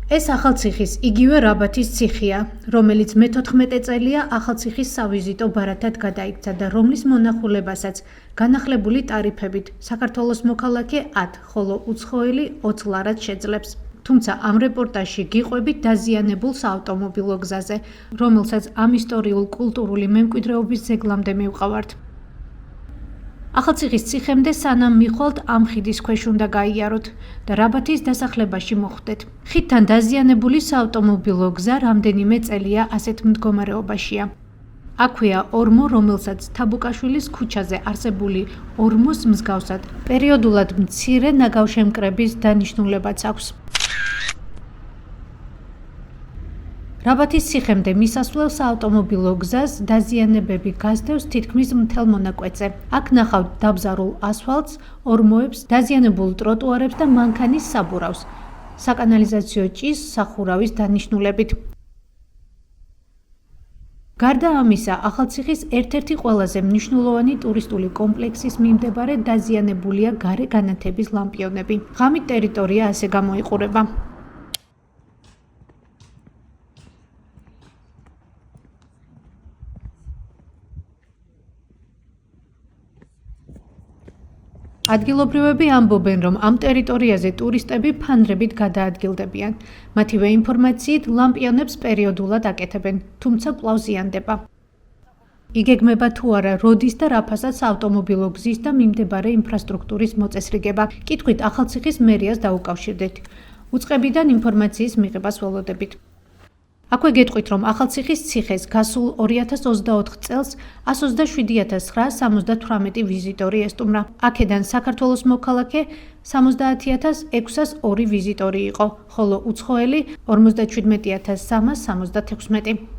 ეს ახალციხის იგივე რაბათის ციხეა, რომელიც მე-14 წელია ახალციხის სავიზიტო ბარათად გადაიქცა და რომლის მონახულებასაც განახლებული ტარიფებით საქართველოს მოქალაქე 10, ხოლო უცხოელი 20 ლარად შეძლებს. თუმცა ამ რეპორტაჟში გიყვებით დაზიანებულ საავტომობილო გზაზე, რომელსაც ამ ისტორიულ-კულტურული მემკვიდრეობის ძეგლამდე მივყავართ. ახალციხის ციხემდე სანამ მიხვალთ ამ ხიდის ქვეშ უნდა გაიაროთ და რაბათის დასახლებაში მოხვდეთ. ხიდთან დაზიანებული საავტომობილო გზა რამდენიმე წელია ასეთ მდგომარეობაშია. აქვეა ორმო, რომელსაც თაბუკაშვილის ქუჩაზე არსებული ორმოს მსგავსად პერიოდულად მცირე ნაგავშემკრების დანიშნულებაც აქვს. რაბათის ციხემდე მისასვლელ საავტომობილო გზას დაზიანებები გასდევს თითქმის მთელ მონაკვეთზე. აქ ნახავთ დაბზარულ ასფალტს, ორმოებს, დაზიანებულ ტროტუარებს და მანქანის საბურავს, საკანალიზაციო ჭის სახურავის დანიშნულებით. გარდა ამისა, ახალციხის ერთ-ერთი ყველაზე მნიშვნელოვანი ტურისტული კომპლექსის მიმდებარე დაზიანებულია გარე განათების ლამპიონები. ღამით ტერიტორია ასე გამოიყურება. ადგილობრივები ამბობენ, რომ ამ ტერიტორიაზე ტურისტები ფანრებით გადაადგილდებიან. მათივე ინფორმაციით, ლამპიონებს პერიოდულად აკეთებენ, თუმცა კვლავ ზიანდება. იგეგმება თუ არა როდის და რა ფასად საავტომობილო გზის და მიმდებარე ინფრასტრუქტურის მოწესრიგება. კითხვით ახალციხის მერიას დაუკავშირდეთ. უწყებიდან ინფორმაციის მიღებას ველოდებით. აქვე გეტყვით, რომ ახალციხის ციხეს გასულ 2024 წელს 127.978 ვიზიტორი ესტუმრა. აქედან საქართველოს მოქალაქე 70.602 ვიზიტორი იყო, ხოლო უცხოელი 57.376.